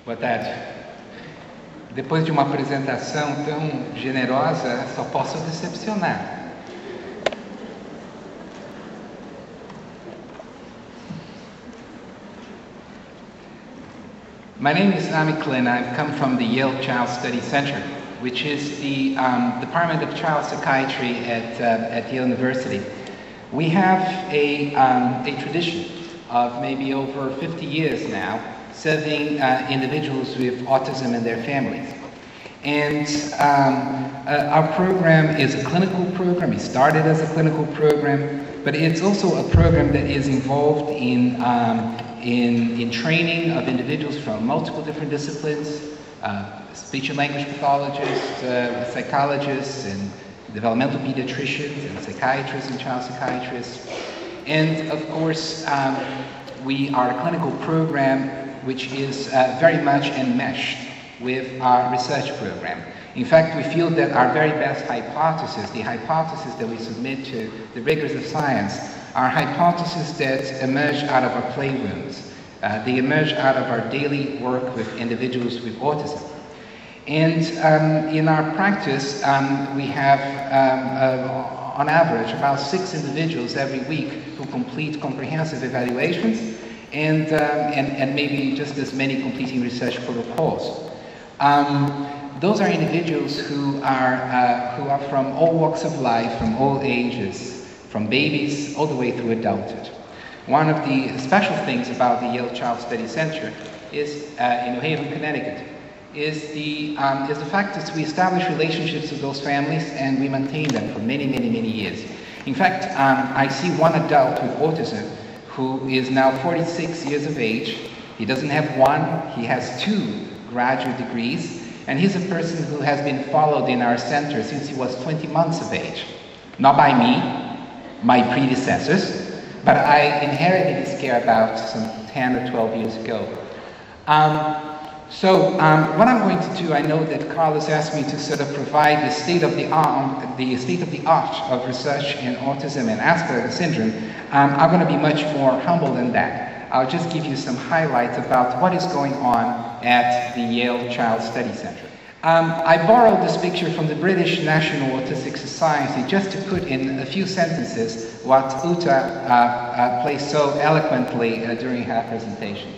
Boa tarde. Depois de uma apresentação tão generosa, só posso decepcionar. My name is Ami Klin. I come from the Yale Child Study Center, which is the Department of Child Psychiatry at Yale University. We have a tradition of maybe over 50 years now serving individuals with autism and their families. And our program is a clinical program. It started as a clinical program, but it's also a program that is involved in training of individuals from multiple different disciplines, speech and language pathologists, psychologists, and developmental pediatricians, and psychiatrists and child psychiatrists. And of course, we are a clinical program which is very much enmeshed with our research program. In fact, we feel that our very best hypothesis, the hypothesis that we submit to the rigors of science, are hypotheses that emerge out of our playrooms. They emerge out of our daily work with individuals with autism. And in our practice, we have, on average, about 6 individuals every week who complete comprehensive evaluations, and maybe just as many completing research protocols. Those are individuals who are from all walks of life, from all ages, from babies all the way through adulthood. One of the special things about the Yale Child Study Center is, in New Haven, Connecticut, is the fact that we establish relationships with those families and we maintain them for many, many, many years. In fact, I see one adult with autism who is now 46 years of age. He doesn't have one, he has 2 graduate degrees, and he's a person who has been followed in our center since he was 20 months of age. Not by me, my predecessors, but I inherited his care about some 10 or 12 years ago. So what I'm going to do, I know that Carlos asked me to sort of provide the state of the art of research in autism and Asperger syndrome. I'm going to be much more humble than that. I'll just give you some highlights about what is going on at the Yale Child Study Center. I borrowed this picture from the British National Autistic Society just to put in a few sentences what Uta placed so eloquently during her presentation.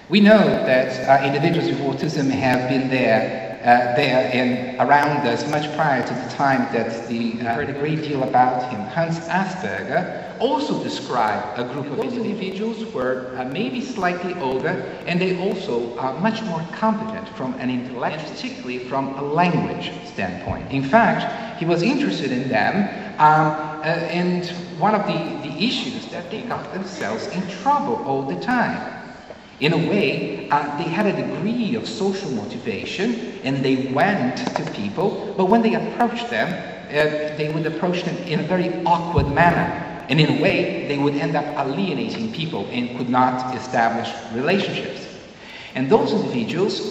We know that individuals with autism have been there and around us much prior to the time that we heard a great deal about him. Hans Asperger also described a group of individuals who were maybe slightly older, and they also are much more competent from an intellectual, particularly from a language standpoint. In fact, he was interested in them, and one of the issues that they got themselves in trouble all the time. In a way, they had a degree of social motivation, and they went to people, but when they approached them, they would approach them in a very awkward manner. And in a way, they would end up alienating people and could not establish relationships. And those individuals,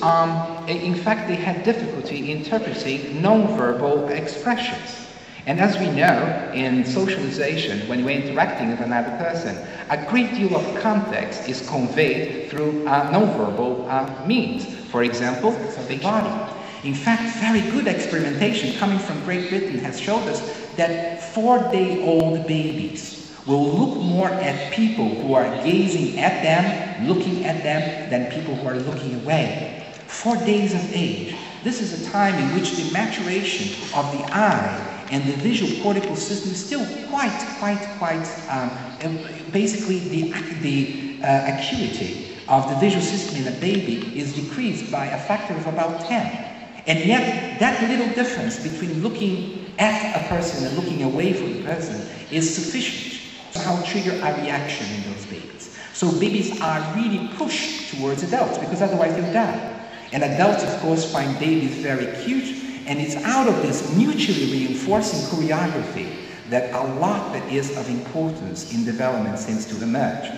in fact, they had difficulty interpreting nonverbal expressions. And as we know, in socialization, when we're interacting with another person, a great deal of context is conveyed through nonverbal means. For example, the body. In fact, very good experimentation coming from Great Britain has showed us that 4-day-old babies will look more at people who are gazing at them, looking at them, than people who are looking away. 4 days of age. This is a time in which the maturation of the eye and the visual cortical system is still basically the acuity of the visual system in a baby is decreased by a factor of about 10. And yet, that little difference between looking at a person and looking away from the person is sufficient to somehow trigger a reaction in those babies. So babies are really pushed towards adults because otherwise they'll die. And adults, of course, find babies very cute, and it's out of this mutually reinforcing choreography that a lot that is of importance in development seems to emerge.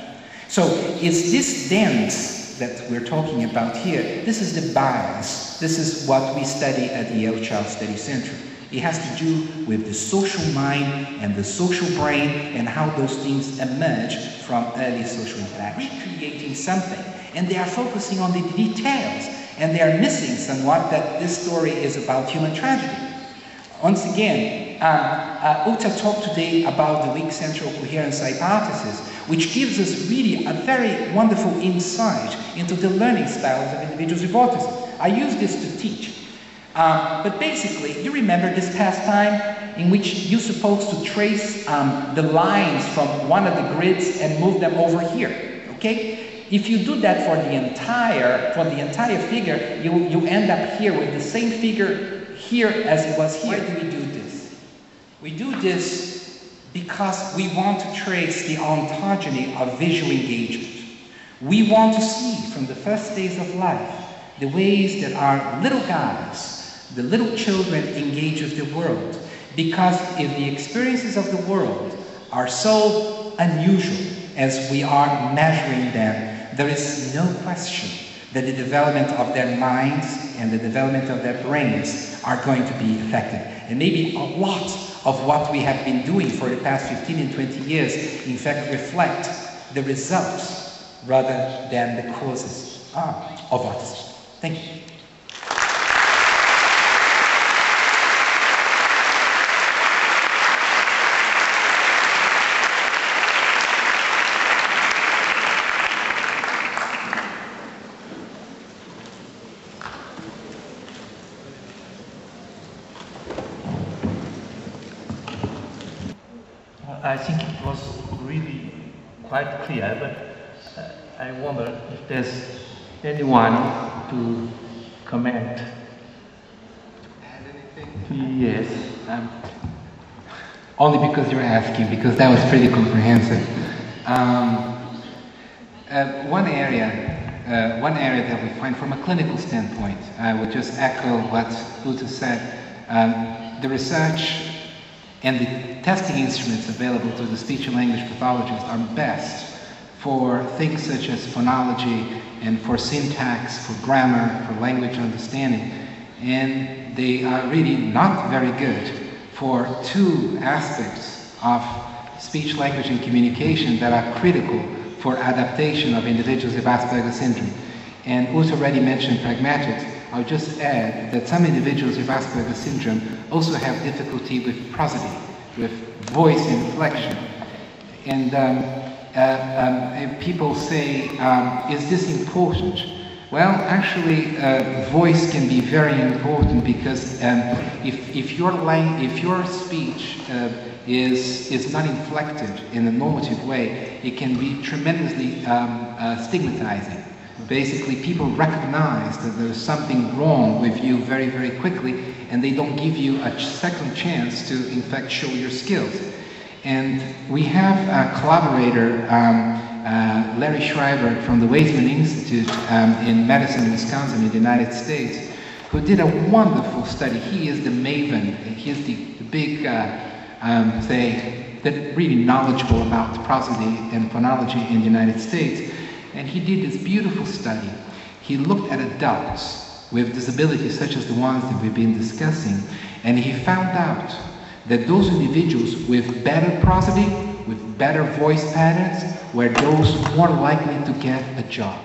So is this dance that we're talking about here, this is the bias. This is what we study at the Yale Child Study Center. It has to do with the social mind and the social brain and how those things emerge from early social interaction. Recreating something, and they are focusing on the details, and they are missing somewhat that this story is about human tragedy. Once again, Uta talked today about the weak central coherence hypothesis, which gives us really a very wonderful insight into the learning styles of individuals with autism. I use this to teach. But basically, you remember this past time in which you're supposed to trace the lines from one of the grids and move them over here, okay? If you do that for the entire figure, you end up here with the same figure here as it was here. Why do we do this? We do this because we want to trace the ontogeny of visual engagement. We want to see from the first days of life the ways that our little guys, the little children, engage with the world. Because if the experiences of the world are so unusual as we are measuring them, there is no question that the development of their minds and the development of their brains are going to be affected. And maybe a lot of what we have been doing for the past 15 and 20 years, in fact, reflect the results rather than the causes of autism. Thank you. I think it was really quite clear, but I wonder if there's anyone to comment. Add anything? Yes. Only because you're asking, because that was pretty comprehensive. One area that we find from a clinical standpoint, I would just echo what Uta said. The research and the testing instruments available to the speech and language pathologists are best for things such as phonology and for syntax, for grammar, for language understanding. And they are really not very good for two aspects of speech, language, and communication that are critical for adaptation of individuals with Asperger syndrome. And Uta already mentioned pragmatics. I'll just add that some individuals with Asperger syndrome also have difficulty with prosody, with voice inflection. And people say, is this important? Well, actually, voice can be very important because if your speech is not inflected in a normative way, it can be tremendously stigmatizing. Basically, people recognize that there's something wrong with you very, very quickly, and they don't give you a second chance to, in fact, show your skills. And we have a collaborator, Larry Schreiber from the Weizmann Institute in Madison, Wisconsin, in the United States, who did a wonderful study. He is the maven, he is the big, that really knowledgeable about prosody and phonology in the United States. And he did this beautiful study. He looked at adults with disabilities such as the ones that we've been discussing, and he found out that those individuals with better prosody, with better voice patterns, were those more likely to get a job.